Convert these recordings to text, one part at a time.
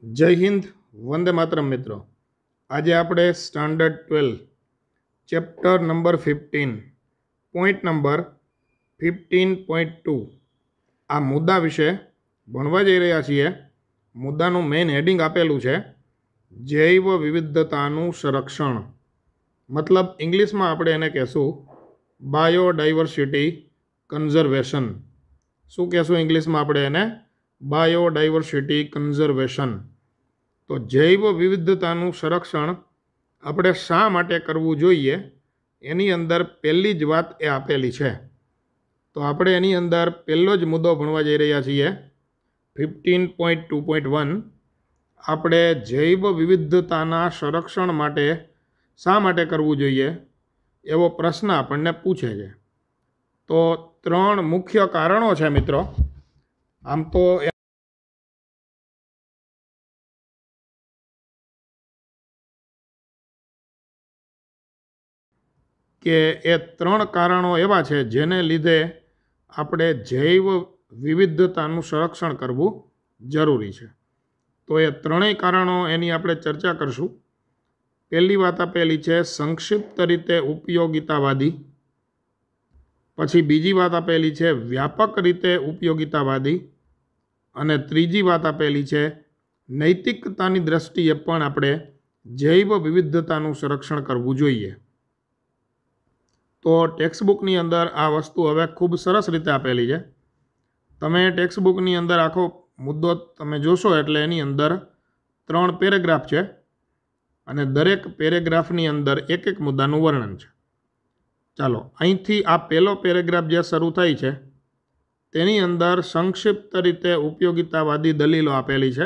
जय हिंद। वंदे मातरम मित्रों। आज આપણે standard 12 chapter number 15 point number 15.2 આ મુદ્દા વિશે ભણવા જઈ રહ્યા છીએ। મુદ્દાનું મેઇન હેડિંગ આપેલું છે જૈવ વિવિધતાનું સંરક્ષણ, મતલબ ઇંગ્લિશમાં આપણે એને કહેશું બાયોડાયવર્સિટી કન્ઝર્વેશન। શું કહેશું ઇંગ્લિશમાં આપણે એને? Biodiversity conservation. તો જૈવ વિવિધતાનું સંરક્ષણ આપણે શા માટે કરવું જોઈએ એની અંદર પહેલી જ વાત એ આપેલી છે। તો આપણે એની અંદર પહેલો જ મુદ્દો ભણવા જઈ રહ્યા છીએ 15.2.1। આપણે જૈવ વિવિધતાના સંરક્ષણ માટે શા માટે કરવું જોઈએ એવો પ્રશ્ન આપણને પૂછે છે। તો ત્રણ મુખ્ય કારણો છે મિત્રો। આમ તો કે એ ત્રણ કારણો એવા છે જેને લીધે આપણે જૈવ વિવિધતાનું સંરક્ષણ કરવું જરૂરી છે। તો એ ત્રણેય કારણો એની આપણે ચર્ચા કરશું। પહેલી વાત આપેલી છે સંક્ષિપ્ત રીતે ઉપયોગિતાવાદી, પછી બીજી વાત આપેલી છે વ્યાપક રીતે ઉપયોગિતાવાદી, અને ત્રીજી વાત આપેલી છે નૈતિકતાની દ્રષ્ટિએ પણ આપણે જૈવ વિવિધતાનું સંરક્ષણ કરવું જોઈએ। તો ટેક્સ્ટબુકની અંદર આ વસ્તુ હવે ખૂબ સરસ રીતે આપેલી છે। તમે ટેક્સ્ટબુકની અંદર આખો મુદ્દો તમે જોશો એટલે એની અંદર 3 પેરેગ્રાફ છે અને દરેક પેરેગ્રાફની અંદર એક એક મુદ્દાનું વર્ણન છે। ચાલો અહીંથી આ પહેલો પેરેગ્રાફ જે શરૂ થાય છે તેની અંદર સંક્ષિપ્ત રીતે ઉપયોગિતાવાદી દલીલો આપેલી છે।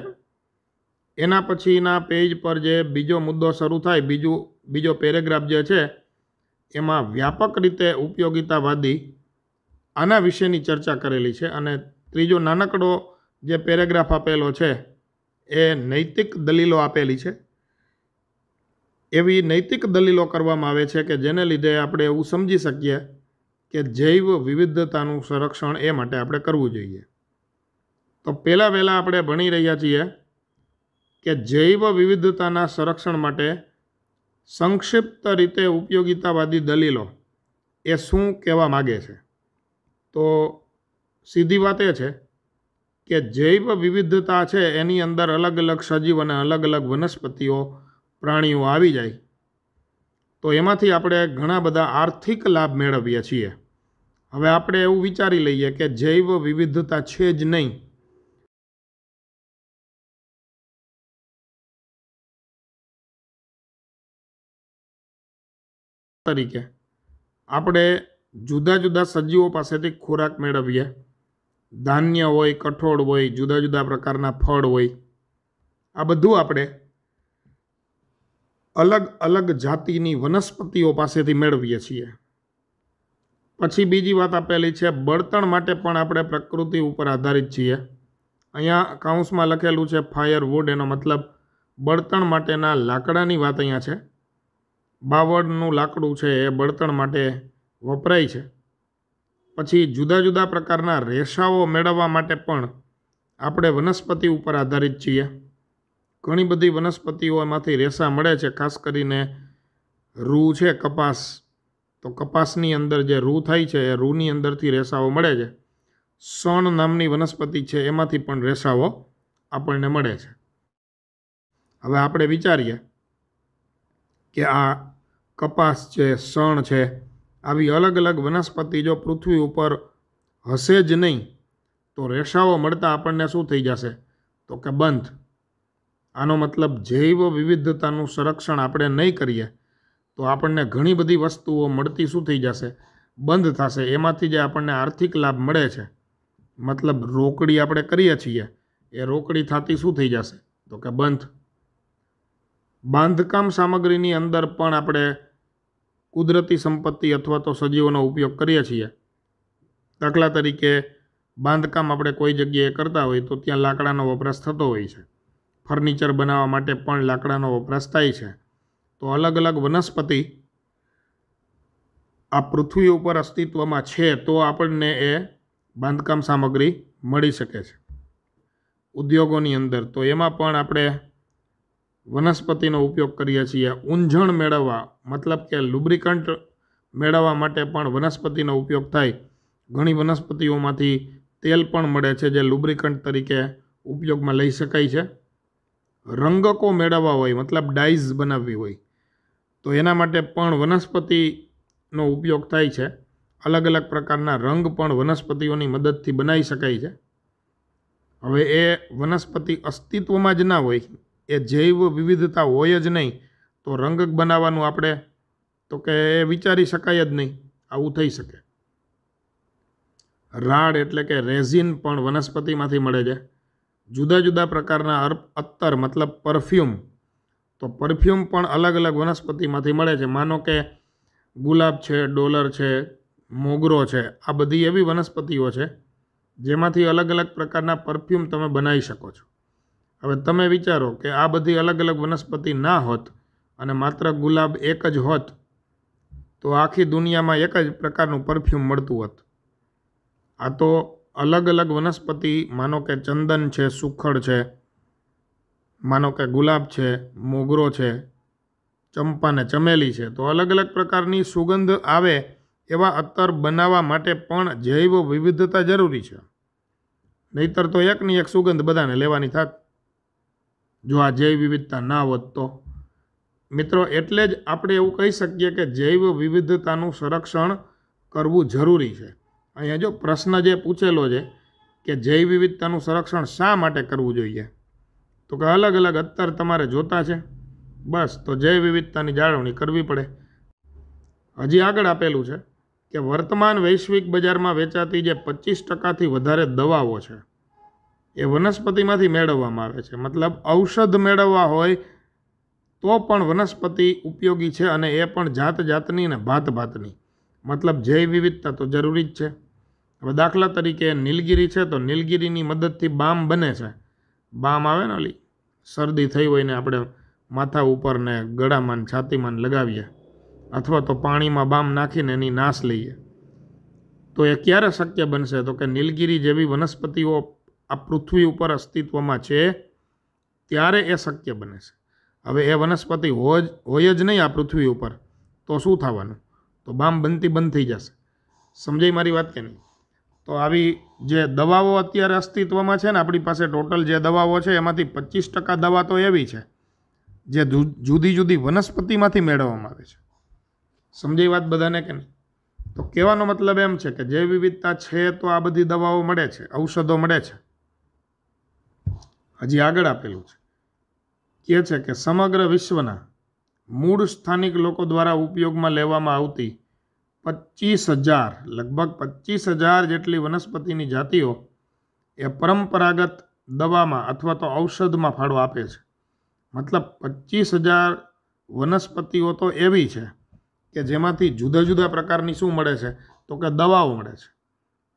એના પછીના પેજ પર જે બીજો મુદ્દો શરૂ થાય, બીજો પેરેગ્રાફ જે છે એમાં વ્યાપક રીતે ઉપયોગિતાવાદી આના વિશેની ચર્ચા કરેલી છે, અને ત્રીજો નાનકડો જે પેરેગ્રાફ આપેલો છે એ નૈતિક દલીલો આપેલી છે। એવી નૈતિક દલીલો કરવામાં આવે છે કે જેને લીધે આપણે એવું સમજી શકીએ કે જૈવ વિવિધતાનું સંરક્ષણ એ માટે આપણે કરવું જોઈએ। તો પહેલાં આપણે ભણી રહ્યા છીએ કે જૈવ વિવિધતાના સંરક્ષણ માટે સંક્ષિપ્ત રીતે ઉપયોગિતાવાદી દલીલો એ શું કહેવા માગે છે। તો સીધી વાત એ છે કે જૈવ વિવિધતા છે એની અંદર અલગ અલગ સજીવ અને અલગ અલગ વનસ્પતિઓ, પ્રાણીઓ આવી જાય તો એમાંથી આપણે ઘણા બધા આર્થિક લાભ મેળવીએ છીએ। હવે આપણે એવું વિચારી લઈએ કે જૈવ વિવિધતા છે જ નહીં, તરીકે આપણે જુદા જુદા સજીવો પાસેથી ખોરાક મેળવીએ, ધાન્ય હોય, કઠોળ હોય, જુદા જુદા પ્રકારના ફળ હોય, આ બધું આપણે અલગ અલગ જાતિની વનસ્પતિઓ પાસેથી મેળવીએ છીએ। પછી બીજી વાત આપેલી છે બળતણ માટે પણ આપણે પ્રકૃતિ ઉપર આધારિત છીએ। અહીંયા કાઉન્સમાં લખેલું છે ફાયરવુડ, એનો મતલબ બળતણ માટેના લાકડાની વાત અહીંયા છે। બાવળનું લાકડું છે એ બળતણ માટે વપરાય છે। પછી જુદા જુદા પ્રકારના રેસાઓ મેળવવા માટે પણ આપણે વનસ્પતિ ઉપર આધારિત છીએ। ઘણી બધી વનસ્પતિઓમાંથી રેસા મળે છે, ખાસ કરીને રૂ છે, કપાસ, તો કપાસની અંદર જે રૂ થાય છે એ રૂની અંદરથી રેસાઓ મળે છે। શણ નામની વનસ્પતિ છે એમાંથી પણ રેસાઓ આપણને મળે છે। હવે આપણે વિચારીએ કે આ કપાસ છે, શણ છે, આવી અલગ અલગ વનસ્પતિ જો પૃથ્વી ઉપર હશે જ નહીં તો રેસાઓ મળતા આપણને શું થઈ જશે? તો કે બંધ। આનો મતલબ જૈવ વિવિધતાનું સંરક્ષણ આપણે નહીં કરીએ તો આપણને ઘણી બધી વસ્તુઓ મળતી શું થઈ જશે? બંધ થશે। એમાંથી જે આપણને આર્થિક લાભ મળે છે, મતલબ રોકડી આપણે કરીએ છીએ, એ રોકડી થતી શું થઈ જશે? તો કે બંધ। બાંધકામ સામગ્રીની અંદર પણ આપણે કુદરતી સંપત્તિ અથવા તો સજીવોનો ઉપયોગ કરીએ છીએ। દાખલા તરીકે બાંધકામ આપણે કોઈ જગ્યાએ કરતા હોય તો ત્યાં લાકડાનો વપરાશ થતો હોય છે, ફર્નિચર બનાવવા માટે પણ લાકડાનો વપરાશ થાય છે। તો અલગ અલગ વનસ્પતિ આ પૃથ્વી ઉપર અસ્તિત્વમાં છે તો આપણને એ બાંધકામ સામગ્રી મળી શકે છે। ઉદ્યોગોની અંદર, તો એમાં પણ આપણે વનસ્પતિનો ઉપયોગ કરીએ છીએ. ઊંઝણ મેળવવા મતલબ કે લુબ્રિકન્ટ મેળવવા માટે પણ વનસ્પતિનો ઉપયોગ થાય. ઘણી વનસ્પતિઓમાંથી તેલ પણ મળે છે જે લુબ્રિકન્ટ તરીકે ઉપયોગમાં લઈ શકાય છે. રંગકો મેળવવા હોય મતલબ ડાઈઝ બનાવવી હોય તો એના માટે પણ વનસ્પતિનો ઉપયોગ થાય છે. અલગ અલગ પ્રકારના રંગ પણ વનસ્પતિઓની મદદથી બનાવી શકાય છે. હવે એ વનસ્પતિ અસ્તિત્વમાં જ ના હોય, એ જૈવ વિવિધતા હોય જ નહીં, તો રંગ બનાવવાનું આપણે તો કે એ વિચારી શકાય જ નહીં. આવું થઈ શકે. રાડ એટલે કે રેઝિન પણ વનસ્પતિમાંથી મળે છે. જુદા જુદા પ્રકારના અત્તર મતલબ પરફ્યુમ, તો પરફ્યુમ પણ અલગ અલગ વનસ્પતિમાંથી મળે છે. માનો કે ગુલાબ છે, ડોલર છે, મોગરો છે, આ બધી એવી વનસ્પતિઓ છે જેમાંથી અલગ અલગ પ્રકારના પરફ્યુમ તમે બનાવી શકો છો. હવે તમે વિચારો કે આ બધી અલગ અલગ વનસ્પતિ ના હોત અને માત્ર ગુલાબ એક જ હોત તો આખી દુનિયામાં એક જ પ્રકારનું પરફ્યુમ મળતું હોત. આ તો અલગ અલગ વનસ્પતિ, માનો કે ચંદન છે, સુખડ છે, માનો કે ગુલાબ છે, મોગરો છે, ચંપા ને ચમેલી છે, તો અલગ અલગ પ્રકારની સુગંધ આવે એવા અત્તર બનાવવા માટે પણ જૈવ વિવિધતા જરૂરી છે. નહીતર તો એકની એક સુગંધ બધાને લેવાની થાત જો આ જૈવ વિવિધતા ના હોત તો. મિત્રો, એટલે જ આપણે એવું કહી શકીએ કે જૈવ વિવિધતાનું સંરક્ષણ કરવું જરૂરી છે. અહીંયા જો પ્રશ્ન જે પૂછેલો છે કે જૈવ વિવિધતાનું સંરક્ષણ શા માટે કરવું જોઈએ, તો કે અલગ અલગ અત્તર તમારે જોતા છે, બસ તો જૈવ વિવિધતાની જાળવણી કરવી પડે. હજી આગળ આપેલું છે કે વર્તમાન વૈશ્વિક બજારમાં વેચાતી જે 25%થી વધારે દવાઓ છે એ વનસ્પતિમાંથી મેળવવામાં આવે છે. મતલબ ઔષધ મેળવવા હોય તો પણ વનસ્પતિ ઉપયોગી છે અને એ પણ જાત જાતની અને ભાત ભાતની. મતલબ જૈવ વિવિધતા તો જરૂરી જ છે. હવે દાખલા તરીકે નીલગિરી છે તો નીલગિરીની મદદથી બામ બને છે. બામ આવે ને ઓલી શરદી થઈ હોય ને આપણે માથા ઉપર ને ગળામાં છાતીમાં લગાવીએ, અથવા તો પાણીમાં બામ નાખીને એની નાશ લઈએ, તો એ ક્યારે શક્ય બનશે? તો કે નીલગિરી જેવી વનસ્પતિઓ આ પૃથ્વી ઉપર અસ્તિત્વમાં છે ત્યારે એ શક્ય બને છે. હવે એ વનસ્પતિ હોય જ નહીં આ પૃથ્વી ઉપર તો શું થવાનું? તો બામ બનતી બંધ થઈ જશે. સમજાય મારી વાત કે નહીં? તો આવી જે દવાઓ અત્યારે અસ્તિત્વમાં છે ને, આપણી પાસે ટોટલ જે દવાઓ છે એમાંથી 25% દવા તો એવી છે જે જુદી જુદી વનસ્પતિમાંથી મેળવવામાં આવે છે. સમજાય વાત બધાને કે નહીં? તો કહેવાનો મતલબ એમ છે કે જૈવ વિવિધતા છે તો આ બધી દવાઓ મળે છે, ઔષધો મળે છે. હજી આગળ આપેલું છે કે સમગ્ર વિશ્વના મૂળ સ્થાનિક લોકો દ્વારા ઉપયોગમાં લેવામાં આવતી 25,000 લગભગ 25,000 જેટલી વનસ્પતિની જાતિઓ એ પરંપરાગત દવામાં અથવા તો ઔષધમાં ફાળો આપે છે. મતલબ 25,000 વનસ્પતિઓ તો એવી છે કે જેમાંથી જુદા જુદા પ્રકારની શું મળે છે? તો કે દવાઓ મળે છે.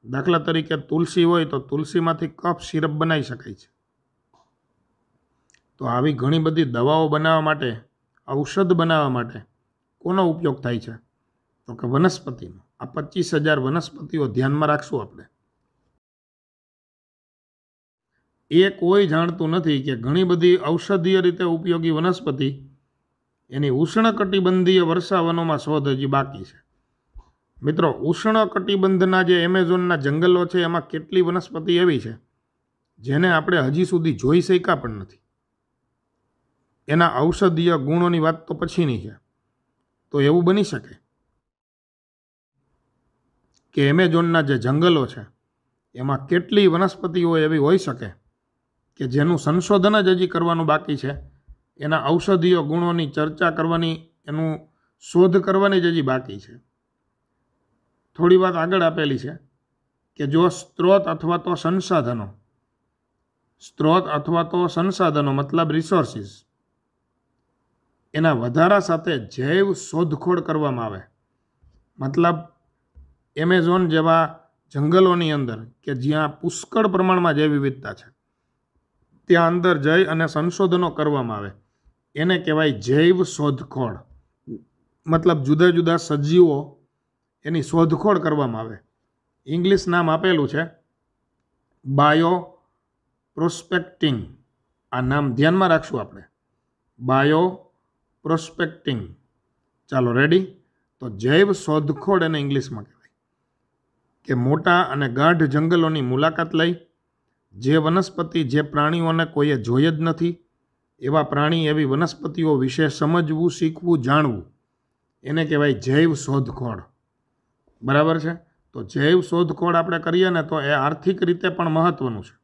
દાખલા તરીકે તુલસી હોય તો તુલસીમાંથી કફ સિરપ બનાવી શકાય છે. તો આવી ઘણી બધી દવાઓ બનાવવા માટે, ઔષધ બનાવવા માટે કોનો ઉપયોગ થાય છે? તો કે વનસ્પતિનો. આ 25,000 વનસ્પતિઓ ધ્યાનમાં રાખશું આપણે. એ કોઈ જાણતું નથી કે ઘણી બધી ઔષધીય રીતે ઉપયોગી વનસ્પતિ એની ઉષ્ણકટિબંધીય વર્ષાવનોમાં શોધ હજી બાકી છે. મિત્રો, ઉષ્ણકટિબંધના જે એમેઝોનના જંગલો છે એમાં કેટલી વનસ્પતિ એવી છે જેને આપણે હજી સુધી જોઈ શક્યા પણ નથી. એના ઔષધીય ગુણોની વાત તો પછીની છે. તો એવું બની શકે કે એમેઝોનના જે જંગલો છે એમાં કેટલી વનસ્પતિઓ એવી હોઈ શકે કે જેનું સંશોધન જ હજી કરવાનું બાકી છે. એના ઔષધીય ગુણોની ચર્ચા કરવાની, એનું શોધ કરવાની જ હજી બાકી છે. થોડી વાત આગળ આપેલી છે કે જો સ્ત્રોત અથવા તો સંસાધનો મતલબ રિસોર્સિસ એના વધારા સાથે જૈવ શોધખોળ કરવામાં આવે, મતલબ એમેઝોન જેવા જંગલોની અંદર કે જ્યાં પુષ્કળ પ્રમાણમાં જૈવ વિવિધતા છે ત્યાં અંદર જઈ અને સંશોધનો કરવામાં આવે, એને કહેવાય જૈવ શોધખોળ. મતલબ જુદા જુદા સજીવો એની શોધખોળ કરવામાં આવે. ઇંગ્લિશ નામ આપેલું છે બાયો પ્રોસ્પેક્ટિંગ, આ નામ ધ્યાનમાં રાખશું આપણે, બાયો પ્રોસ્પેક્ટિંગ. ચાલો રેડી. તો જૈવ શોધખોળ એને ઇંગ્લિશમાં કહેવાય કે મોટા અને ગાઢ જંગલોની મુલાકાત લઈ જે વનસ્પતિ જે પ્રાણીઓને કોઈએ જોઈ જ નથી એવા પ્રાણી એવી વનસ્પતિઓ વિશે સમજવું, શીખવું, જાણવું, એને કહેવાય જૈવ શોધખોળ. બરાબર છે. તો જૈવ શોધખોળ આપણે કરીએ ને તો એ આર્થિક રીતે પણ મહત્વનું છે.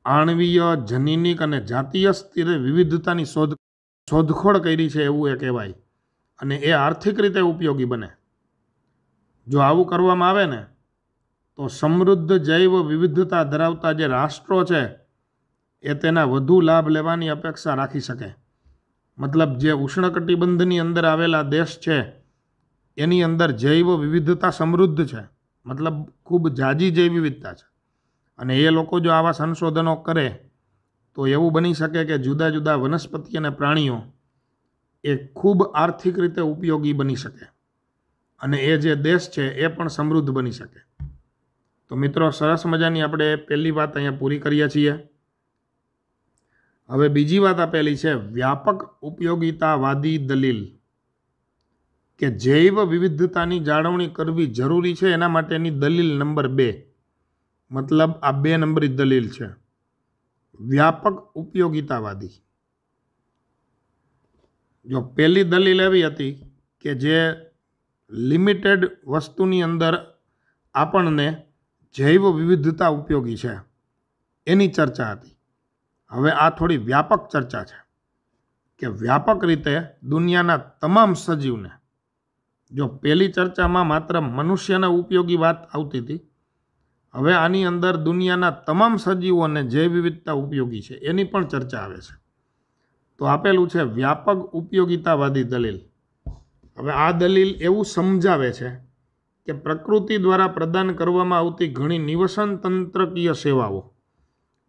આણ્વીય, જનીનિક અને જાતીય સ્તરે વિવિધતાની શોધખોળ કરી છે એવું એ કહેવાય, અને એ આર્થિક રીતે ઉપયોગી બને. જો આવું કરવામાં આવે ને તો સમૃદ્ધ જૈવ વિવિધતા ધરાવતા જે રાષ્ટ્રો છે એ તેના વધુ લાભ લેવાની અપેક્ષા રાખી શકે. મતલબ જે ઉષ્ણકટિબંધની અંદર આવેલા દેશ છે એની અંદર જૈવ વિવિધતા સમૃદ્ધ છે, મતલબ ખૂબ જાજી જૈવ વિવિધતા છે, અને એ લોકો જો આવા સંશોધનો કરે તો એવું બની શકે કે જુદા જુદા વનસ્પતિ અને પ્રાણીઓ એ ખૂબ આર્થિક રીતે ઉપયોગી બની શકે, અને એ જે દેશ છે એ પણ સમૃદ્ધ બની શકે. તો મિત્રો, સરસ મજાની આપણે પહેલી વાત અહીંયા પૂરી કરીએ છીએ. હવે બીજી વાત આપેલી છે વ્યાપક ઉપયોગિતાવાદી દલીલ, કે જૈવ વિવિધતાની જાળવણી કરવી જરૂરી છે એના માટેની દલીલ નંબર 2. મતલબ આ 2 નંબરી દલીલ છે, વ્યાપક ઉપયોગિતાવાદી. જો પહેલી દલીલ એવી હતી કે જે લિમિટેડ વસ્તુની અંદર આપણને જૈવ વિવિધતા ઉપયોગી છે એની ચર્ચા હતી. હવે આ થોડી વ્યાપક ચર્ચા છે કે વ્યાપક રીતે દુનિયાના તમામ સજીવને, જો પહેલી ચર્ચામાં માત્ર મનુષ્યને ઉપયોગી વાત આવતી હતી, હવે આની અંદર દુનિયાના તમામ સજીવોને જૈવ વિવિધતા ઉપયોગી છે એની પણ ચર્ચા આવે છે. તો આપેલું છે વ્યાપક ઉપયોગિતાવાદી દલીલ. હવે આ દલીલ એવું સમજાવે છે કે પ્રકૃતિ દ્વારા પ્રદાન કરવામાં આવતી ઘણી નિવસન તંત્રકીય સેવાઓ,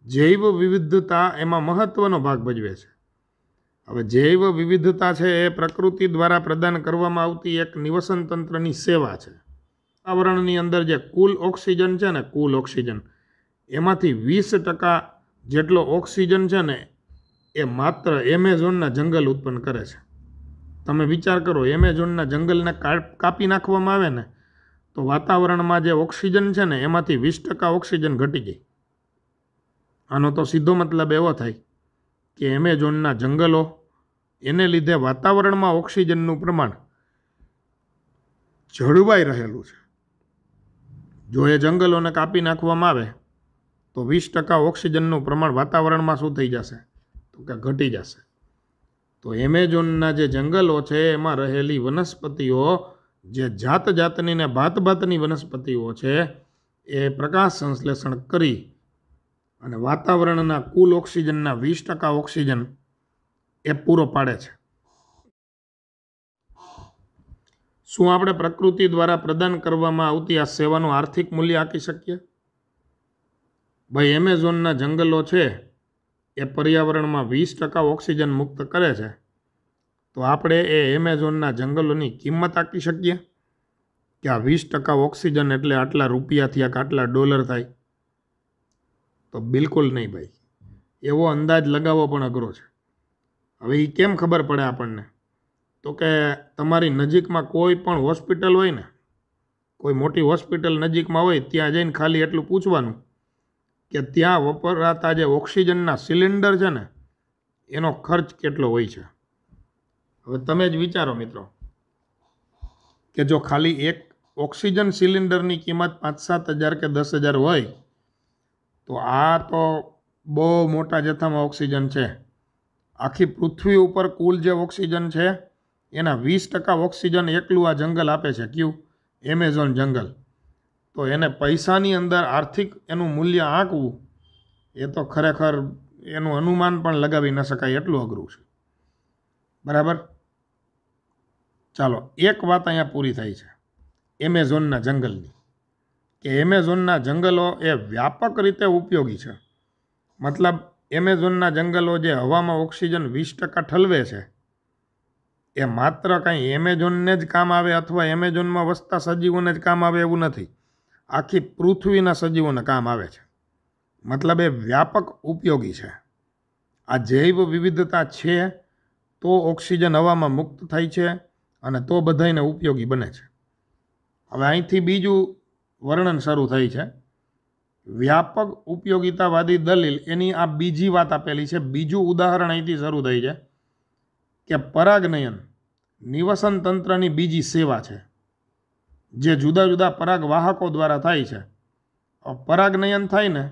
જૈવ વિવિધતા એમાં મહત્વનો ભાગ ભજવે છે. હવે જૈવ વિવિધતા છે એ પ્રકૃતિ દ્વારા પ્રદાન કરવામાં આવતી એક નિવસન તંત્રની સેવા છે. વાતાવરણની અંદર જે કુલ ઓક્સિજન છે ને, કુલ ઓક્સિજન એમાંથી 20% જેટલો ઓક્સિજન છે ને એ માત્ર એમેઝોનના જંગલ ઉત્પન્ન કરે છે. તમે વિચાર કરો, એમેઝોનના જંગલને કાપી નાખવામાં આવે ને તો વાતાવરણમાં જે ઓક્સિજન છે ને એમાંથી 20% ઓક્સિજન ઘટી જાય. આનો તો સીધો મતલબ એવો થાય કે એમેઝોનના જંગલો એને લીધે વાતાવરણમાં ઓક્સિજનનું પ્રમાણ જળવાઈ રહેલું છે. જો એ જંગલોને કાપી નાખવામાં આવે તો 20% ઓક્સિજનનું પ્રમાણ વાતાવરણમાં શું થઈ જશે? તો કે ઘટી જશે. તો એમેઝોનના જે જંગલો છે એમાં રહેલી વનસ્પતિઓ, જે જાત જાતની ને ભાત ભાતની વનસ્પતિઓ છે, એ પ્રકાશ સંશ્લેષણ કરી અને વાતાવરણના કુલ ઓક્સિજનના 20% ઓક્સિજન એ પૂરો પાડે છે. શું આપણે પ્રકૃતિ દ્વારા પ્રદાન કરવામાં આવતી આ સેવાનું આર્થિક મૂલ્ય આંકી શકીએ? ભાઈ, એમેઝોનના જંગલો છે એ પર્યાવરણમાં 20% ઓક્સિજન મુક્ત કરે છે, તો આપણે એ એમેઝોનના જંગલોની કિંમત આંકી શકીએ કે આ 20% ઓક્સિજન એટલે આટલા રૂપિયા થયા કે આટલા ડોલર થાય? તો બિલકુલ નહીં ભાઈ. એવો અંદાજ લગાવવો પણ અઘરો છે. હવે એ કેમ ખબર પડે આપણને? તો કે તમારી નજીકમાં કોઈ પણ હોસ્પિટલ હોય ને, કોઈ મોટી હોસ્પિટલ નજીકમાં હોય, ત્યાં જઈને ખાલી એટલું પૂછવાનું કે ત્યાં વપરાતા જે ઓક્સિજનના સિલિન્ડર છે ને એનો ખર્ચ કેટલો હોય છે. હવે તમે જ વિચારો મિત્રો કે જો ખાલી એક ઓક્સિજન સિલિન્ડરની કિંમત 5-7 હજાર કે 10,000 હોય તો આ તો બહુ મોટા જથ્થામાં ઓક્સિજન છે. આખી પૃથ્વી ઉપર કુલ જે ઓક્સિજન છે એના 20% ઓક્સિજન એકલું આ જંગલ આપે છે. કયું? એમેઝોન જંગલ. તો એને પૈસાની અંદર આર્થિક એનું મૂલ્ય આંકવું એ તો ખરેખર એનું અનુમાન પણ લગાવી ન શકાય એટલું અઘરું છે. બરાબર? ચાલો, એક વાત અહીંયા પૂરી થાય છે એમેઝોનના જંગલની, કે એમેઝોનના જંગલો એ વ્યાપક રીતે ઉપયોગી છે. મતલબ એમેઝોનના જંગલો જે હવામાં ઓક્સિજન 20% ઠલવે છે એ માત્ર કાંઈ એમેઝોનને જ કામ આવે અથવા એમેઝોનમાં વસતા સજીવોને જ કામ આવે એવું નથી. આખી પૃથ્વીના સજીવોને કામ આવે છે. મતલબ એ વ્યાપક ઉપયોગી છે. આ જૈવ વિવિધતા છે તો ઓક્સિજન હવામાં મુક્ત થાય છે અને તો બધાને ઉપયોગી બને છે. હવે અહીંથી બીજું વર્ણન શરૂ થાય છે. વ્યાપક ઉપયોગિતાવાદી દલીલ એની આ બીજી વાત આપેલી છે. બીજું ઉદાહરણ અહીંથી શરૂ થાય છે કે પરાગનયન નિવસન તંત્રની બીજી સેવા છે જે જુદા જુદા પરાગવાહકો દ્વારા થાય છે. પરાગનયન થાય ને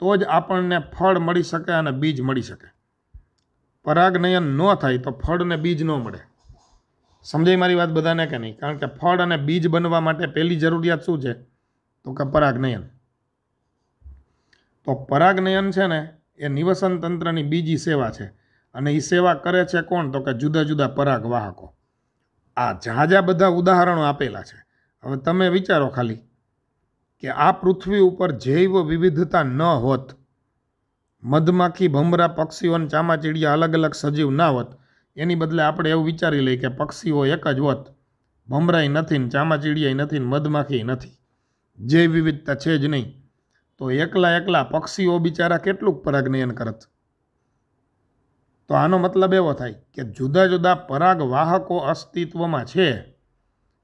તો જ આપણને ફળ મળી શકે અને બીજ મળી શકે. પરાગનયન ન થાય તો ફળ ને બીજ ન મળે. સમજાય મારી વાત બધાને કે નહીં? કારણ કે ફળ અને બીજ બનવા માટે પહેલી જરૂરિયાત શું છે? તો કે પરાગનયન. તો પરાગનયન છે ને એ નિવસન તંત્રની બીજી સેવા છે અને એ સેવા કરે છે કોણ? તો કે જુદા જુદા પરાગવાહકો. આ ઝાઝા બધા ઉદાહરણો આપેલા છે. હવે તમે વિચારો ખાલી કે આ પૃથ્વી ઉપર જૈવ વિવિધતા ન હોત, મધમાખી, ભમરા, પક્ષીઓ અને ચામાચીડિયા અલગ અલગ સજીવ ના હોત, એની બદલે આપણે એવું વિચારી લઈએ કે પક્ષીઓ એક જ હોત, ભમરાય નથી ને ચામાચીડિયાય નથી ને મધમાખી નથી, જૈવ વિવિધતા છે જ નહીં, તો એકલા પક્ષીઓ બિચારા કેટલું પરાગનયન કરત? તો આનો મતલબ એવો થાય કે જુદા જુદા પરાગવાહકો અસ્તિત્વમાં છે,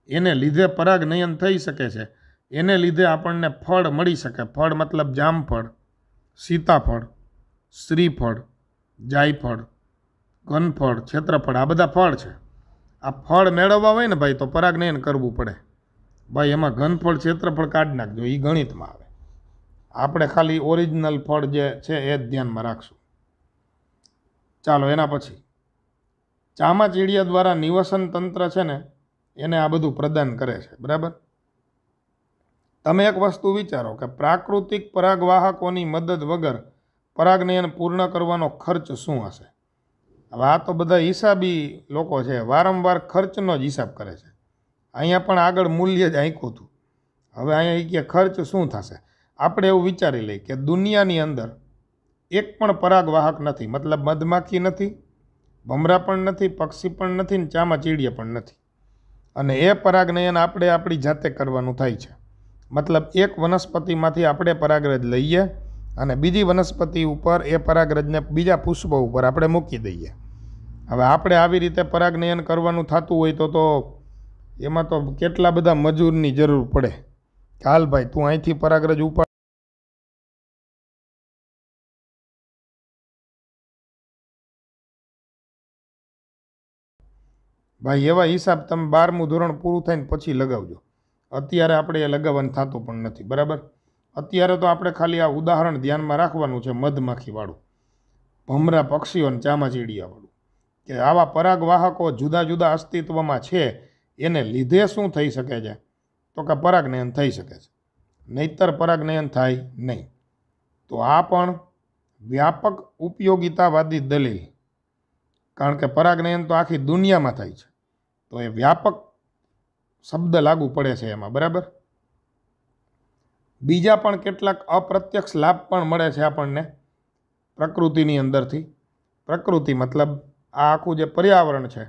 એને લીધે પરાગનયન થઈ શકે છે, એને લીધે આપણને ફળ મળી શકે. ફળ મતલબ જામફળ, સીતાફળ, શ્રીફળ, જાયફળ, ઘનફળ, ક્ષેત્રફળ, આ બધા ફળ છે. આ ફળ મેળવવા હોય ને ભાઈ તો પરાગનયન કરવું પડે. ભાઈ એમાં ઘનફળ, ક્ષેત્રફળ કાઢી નાખજો, એ ગણિતમાં આવે. આપણે ખાલી ઓરિજિનલ ફળ જે છે એ જ ધ્યાનમાં રાખશું. ચાલો એના પછી ચામાચીડિયા દ્વારા નિવસન તંત્ર છે ને એને આ બધું પ્રદાન કરે છે. બરાબર? તમે એક વસ્તુ વિચારો કે પ્રાકૃતિક પરાગવાહકોની મદદ વગર પરાગનયન પૂર્ણ કરવાનો ખર્ચ શું હશે? હવે આ તો બધા હિસાબી લોકો છે, વારંવાર ખર્ચનો જ હિસાબ કરે છે. અહીંયા પણ આગળ મૂલ્ય જ આંક્યું હતું. હવે અહીંયા કે ખર્ચ શું થશે? આપણે એવું વિચારી લઈએ કે દુનિયાની અંદર એક પણ પરાગવાહક નથી, મતલબ મધમાખી નથી, ભમરા પણ નથી, પક્ષી પણ નથી ને ચામાચીડિયા પણ નથી. અને એ પરાગનયન આપણે આપણી જાતે કરવાનું થાય છે. મતલબ એક વનસ્પતિમાંથી આપણે પરાગરજ લઈએ અને બીજી વનસ્પતિ ઉપર એ પરાગરજને બીજા પુષ્પ ઉપર આપણે મૂકી દઈએ. હવે આપણે આવી રીતે પરાગનયન કરવાનું થતું હોય તો એમાં તો કેટલા બધા મજૂરની જરૂર પડે. હાલ ભાઈ તું અહીંથી પરાગરજ ઉપાડ, ભાઈ એવા હિસાબ તમે 12મું ધોરણ પૂરું થાય ને પછી લગાવજો. અત્યારે આપણે એ લગાવવાનું થતું પણ નથી. બરાબર? અત્યારે તો આપણે ખાલી આ ઉદાહરણ ધ્યાનમાં રાખવાનું છે, મધમાખીવાળું, ભમરા, પક્ષીઓ અને ચામાચીડિયાવાળું, કે આવા પરાગવાહકો જુદા જુદા અસ્તિત્વમાં છે, એને લીધે શું થઈ શકે છે? તો કે પરાગનયન થઈ શકે છે, નહીતર પરાગનયન થાય નહીં. તો આ પણ વ્યાપક ઉપયોગિતાવાદી દલીલ, કારણ કે પરાગનયન તો આખી દુનિયામાં થાય છે, તો એ વ્યાપક શબ્દ લાગુ પડે છે એમાં. બરાબર? બીજા પણ કેટલાક અપ્રત્યક્ષ લાભ પણ મળે છે આપણને પ્રકૃતિની અંદરથી. પ્રકૃતિ મતલબ આ આખું જે પર્યાવરણ છે,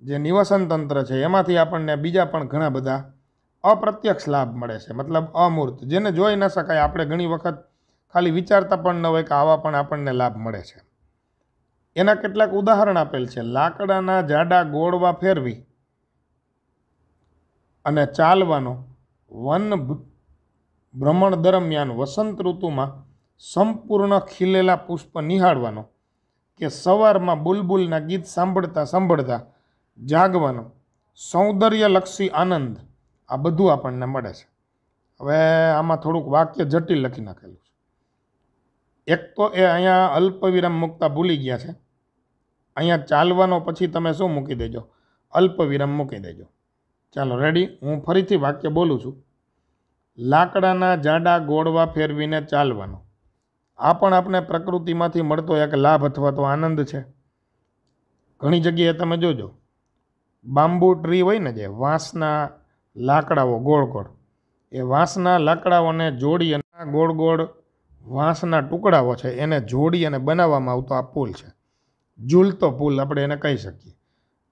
જે નિવસન તંત્ર છે, એમાંથી આપણને બીજા પણ ઘણા બધા અપ્રત્યક્ષ લાભ મળે છે, મતલબ અમૂર્ત, જેને જોઈ ન શકાય. આપણે ઘણી વખત ખાલી વિચારતા પણ ન હોય કે આવા પણ આપણને લાભ મળે છે. એના કેટલાક ઉદાહરણ આપેલ છે. લાકડાના જાડા ગોળવા ફેરવી અને ચાલવાનો, વન ભ્રમણ દરમિયાન વસંત ઋતુમાં સંપૂર્ણ ખીલેલા પુષ્પ નિહાળવાનો, કે સવારમાં બુલબુલના ગીત સાંભળતા સાંભળતા જાગવાનો સૌંદર્યલક્ષી આનંદ, આ બધું આપણને મળે છે. હવે આમાં થોડુંક વાક્ય જટિલ લખી નાખેલું છે. એક તો એ અહીંયા અલ્પવિરામ મૂકતા ભૂલી ગયા છે. અહીંયા ચાલવાનો પછી તમે શું મૂકી દેજો? અલ્પવિરામ મૂકી દેજો. ચાલો રેડી, હું ફરીથી વાક્ય બોલું છું. લાકડાના જાડા ગોળવા ફેરવીને ચાલવાનો, આ પણ આપણે પ્રકૃતિમાંથી મળતો એક લાભ અથવા તો આનંદ છે. ઘણી જગ્યાએ તમે જોજો બાંબુ ટ્રી હોય ને, જે વાંસના લાકડાઓ ગોળ ગોળ, એ વાંસના લાકડાઓને જોડી અને ગોળ ગોળ વાંસના ટુકડાઓ છે એને જોડી અને બનાવવામાં આવતો આ પુલ છે, ઝૂલતો પુલ આપણે એને કહી શકીએ.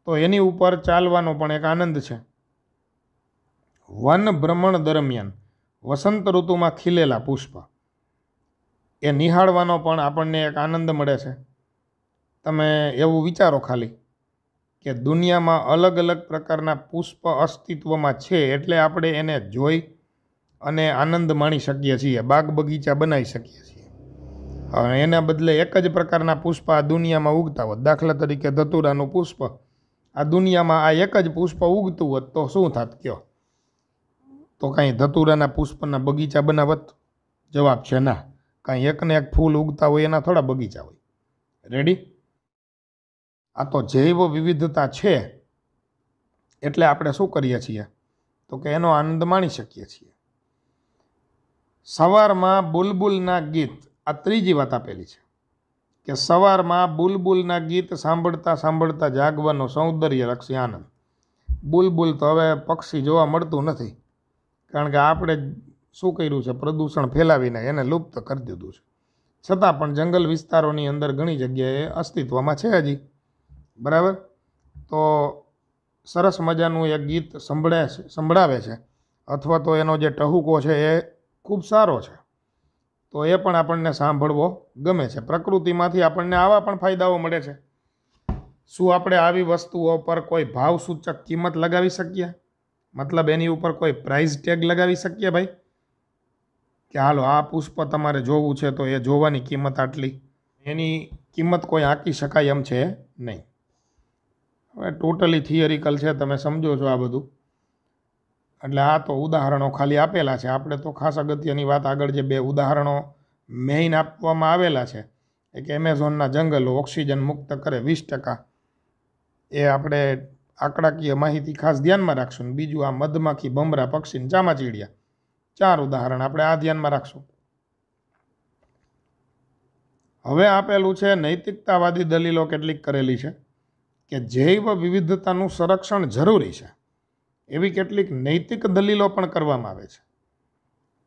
તો એની ઉપર ચાલવાનો પણ એક આનંદ છે. વન ભ્રમણ દરમિયાન વસંત ઋતુમાં ખીલેલા પુષ્પ, એ નિહાળવાનો પણ આપણને એક આનંદ મળે છે। તમે એવું વિચારો ખાલી કે દુનિયામાં અલગ અલગ પ્રકારના પુષ્પ અસ્તિત્વમાં છે, એટલે આપણે એને જોઈ અને આનંદ માણી શકીએ છીએ, બાગ બગીચા બનાવી શકીએ છીએ। એના બદલે એક જ પ્રકારના પુષ્પ આ દુનિયામાં ઉગતા હોત, દાખલા તરીકે ધતુરાનું પુષ્પ, આ દુનિયામાં આ એક જ પુષ્પ ઉગતું હોત તો શું થાત કયો? તો કાંઈ ધતુરાના પુષ્પના બગીચા બનાવત? જવાબ છે ના। કાંઈ એકને એક ફૂલ ઉગતા હોય એના થોડા બગીચા હોય। રેડી? આ તો જૈવ વિવિધતા છે એટલે આપણે શું કરીએ છીએ તો કે એનો આનંદ માણી શકીએ છીએ। સવારમાં બુલબુલના ગીત, આ ત્રીજી વાત આપેલી છે કે સવારમાં બુલબુલના ગીત સાંભળતા સાંભળતા જાગવાનો સૌંદર્યલક્ષી આનંદ। બુલબુલ તો હવે પક્ષી જોવા મળતું નથી, કારણ કે આપણે શું કર્યું છે, પ્રદૂષણ ફેલાવીને એને લુપ્ત કરી દીધું છે। છતાં પણ જંગલ વિસ્તારોની અંદર ઘણી જગ્યાએ અસ્તિત્વમાં છે હજી, બરાબર? તો સરસ મજાનું એક ગીત સંભળાવે છે, અથવા તો એનો જે ટહુકો છે એ ખૂબ સારો છે, તો એ પણ આપણને સાંભળવો ગમે છે। પ્રકૃતિમાંથી આપણને આવા પણ ફાયદાઓ મળે છે। શું આપણે આવી વસ્તુઓ પર કોઈ ભાવસૂચક કિંમત લગાવી શકીએ? મતલબ એની ઉપર કોઈ પ્રાઇઝ ટેગ લગાવી શકીએ ભાઈ, કે હાલો આ પુષ્પ તમારે જોવું છે તો એ જોવાની કિંમત આટલી, એની કિંમત કોઈ આંકી શકાય એમ છે નહીં। હવે ટોટલી થિયરિકલ છે, તમે સમજો છો આ બધું, એટલે આ તો ઉદાહરણો ખાલી આપેલા છે। આપણે તો ખાસ અગત્યની વાત આગળ જે બે ઉદાહરણો મેઇન આપવામાં આવેલા છે, એક એમેઝોનના જંગલો ઓક્સિજન મુક્ત કરે 20%, એ આપણે આંકડાકીય માહિતી ખાસ ધ્યાનમાં રાખશું। બીજું આ મધમાખી, ભમરા, પક્ષી, ચામાચીડિયા, 4 ઉદાહરણ આપણે આ ધ્યાનમાં રાખશું। હવે આપેલું છે નૈતિકતાવાદી દલીલો કેટલીક કરેલી છે કે જૈવ વિવિધતાનું સંરક્ષણ જરૂરી છે, એવી કેટલીક નૈતિક દલીલો પણ કરવામાં આવે છે।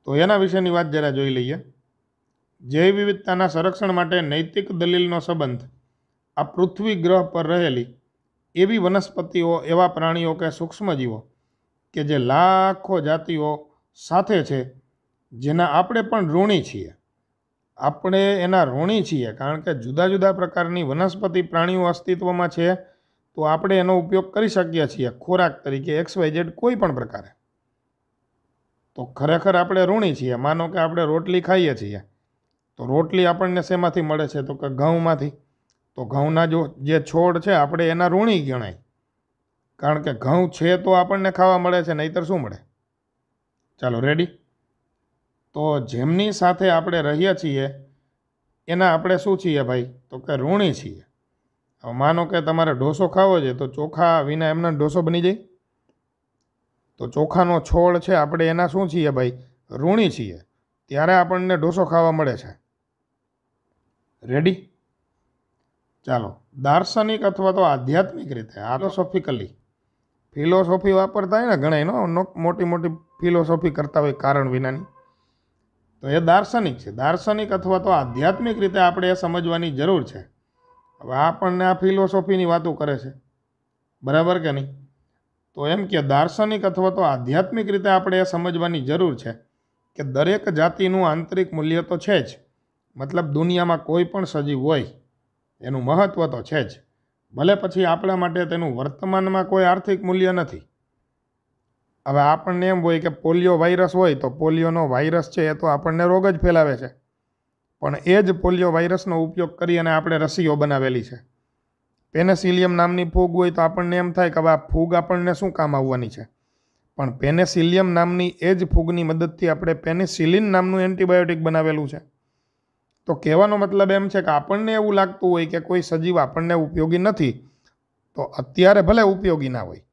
તો એના વિશેની વાત જરા જોઈ લઈએ। જૈવ વિવિધતાના સંરક્ષણ માટે નૈતિક દલીલનો સંબંધ આ પૃથ્વી ગ્રહ પર રહેલી એવી વનસ્પતિઓ, એવા પ્રાણીઓ કે સૂક્ષ્મજીવો કે જે લાખો જાતિઓ સાથે છે, જેના આપણે પણ ઋણી છીએ। આપણે એના ઋણી છીએ કારણ કે જુદા જુદા પ્રકારની વનસ્પતિ પ્રાણીઓ અસ્તિત્વમાં છે, તો આપણે એનો ઉપયોગ કરી શકીએ છીએ ખોરાક તરીકે XYZ કોઈ પણ પ્રકારે। તો ખરેખર આપણે ઋણી છીએ। માનો કે આપણે રોટલી ખાઈએ છીએ, તો રોટલી આપણને શેમાંથી મળે છે તો કે ઘઉંમાંથી। તો ઘઉંના જે છોડ છે આપણે એના ઋણી ગણાય, કારણ કે ઘઉં છે તો આપણને ખાવા મળે છે, નહીંતર શું મળે? ચાલો રેડી? તો જેમની સાથે આપણે રહીએ છીએ એના આપણે શું છીએ ભાઈ તો કે ઋણી છીએ। હવે માનો કે તમારે ઢોસો ખાવો છે, તો ચોખા વિના એમને ઢોસો બની જાય? તો ચોખાનો છોડ છે આપણે એના શું છીએ ભાઈ? ઋણી છીએ, ત્યારે આપણને ઢોસો ખાવા મળે છે। રેડી? ચાલો, દાર્શનિક અથવા તો આધ્યાત્મિક રીતે, ફિલોસોફી વાપરતા હોય ને ઘણા, મોટી મોટી ફિલોસોફી કરતા હોય કારણ વિનાની, તો એ દાર્શનિક છે। દાર્શનિક અથવા તો આધ્યાત્મિક રીતે આપણે એ સમજવાની જરૂર છે। હવે આપણને આ ફિલોસોફીની વાતો કરે છે, બરાબર કે નહીં? તો એમ કે દાર્શનિક અથવા તો આધ્યાત્મિક રીતે આપણે એ સમજવાની જરૂર છે કે દરેક જાતિનું આંતરિક મૂલ્ય તો છે જ, મતલબ દુનિયામાં કોઈ પણ સજીવ હોય એનું મહત્ત્વ તો છે જ, ભલે પછી આપણા માટે તેનું વર્તમાનમાં કોઈ આર્થિક મૂલ્ય નથી। હવે આપણને એમ હોય કે પોલિયો વાયરસ હોય તો પોલિયોનો વાયરસ છે એ તો આપણને રોગ જ ફેલાવે છે, પણ એ જ પોલિયો વાયરસનો ઉપયોગ કરી અને આપણે રસીઓ બનાવેલી છે। પેનિસિલિયમ નામની ફૂગ હોય તો આપણને એમ થાય કે હવે આ ફૂગ આપણને શું કામ આવવાની છે, પણ પેનિસિલિયમ નામની એ જ ફૂગની મદદથી આપણે પેનિસિલિન નામનું એન્ટીબાયોટિક બનાવેલું છે। તો કહેવાનો મતલબ એમ છે કે આપણને એવું લાગતું હોય કે કોઈ સજીવ આપણને ઉપયોગી નથી, તો અત્યારે ભલે ઉપયોગી ના હોય,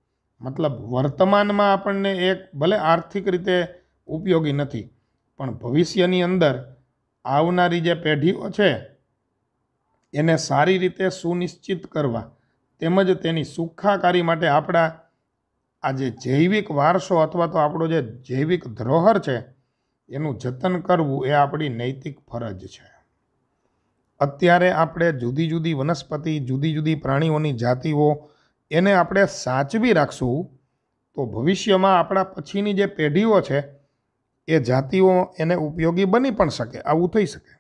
મતલબ વર્તમાનમાં આપણને એક ભલે આર્થિક રીતે ઉપયોગી નથી, પણ ભવિષ્યની અંદર આવનારી જે પેઢીઓ છે એને સારી રીતે સુનિશ્ચિત કરવા તેમજ તેની સુખાકારી માટે આપણા આ જે જૈવિક વારસો અથવા તો આપણો જે જૈવિક ધરોહર છે એનું જતન કરવું એ આપણી નૈતિક ફરજ છે। અત્યારે આપણે જુદી જુદી વનસ્પતિ, જુદી જુદી પ્રાણીઓની જાતિઓ એને આપણે સાચવી રાખશું તો ભવિષ્યમાં આપણા પછીની જે પેઢીઓ છે એ જાતિઓ એને ઉપયોગી બની પણ શકે, આવું થઈ શકે।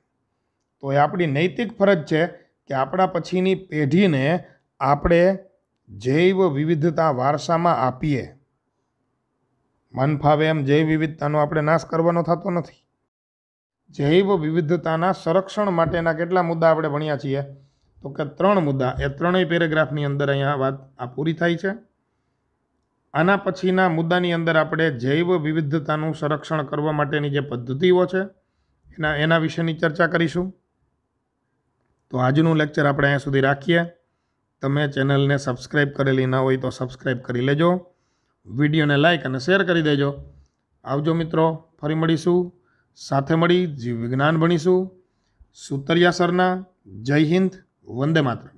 તો એ આપણી નૈતિક ફરજ છે કે આપણા પછીની પેઢીને આપણે જૈવ વિવિધતા વારસામાં આપીએ. મન ફાવે એમ જૈવ વિવિધતાનો આપણે નાશ કરવાનો થતો નથી. જૈવ વિવિધતાના સંરક્ષણ માટેના કેટલા મુદ્દા આપણે ભણ્યા છીએ? તો કે 3 મુદ્દા. એ ત્રણેય પેરેગ્રાફની અંદર અહીંયા વાત આ પૂરી થાય છે. આના પછીના મુદ્દાની અંદર આપણે જૈવ વિવિધતાનું સંરક્ષણ કરવા માટેની જે પદ્ધતિઓ છે એના વિશેની ચર્ચા કરીશું. તો આજનું લેક્ચર આપણે અહીંયા સુધી રાખીએ. તમે ચેનલને સબસ્ક્રાઈબ કરેલી ન હોય તો સબસ્ક્રાઈબ કરી લેજો. વિડીયોને લાઈક અને શેર કરી દેજો. આવજો મિત્રો, ફરી મળીશું. સાથે મળી જીવ વિજ્ઞાન ભણીશું. સુતરિયા સરના. જય હિન્દ, વંદે માતરમ.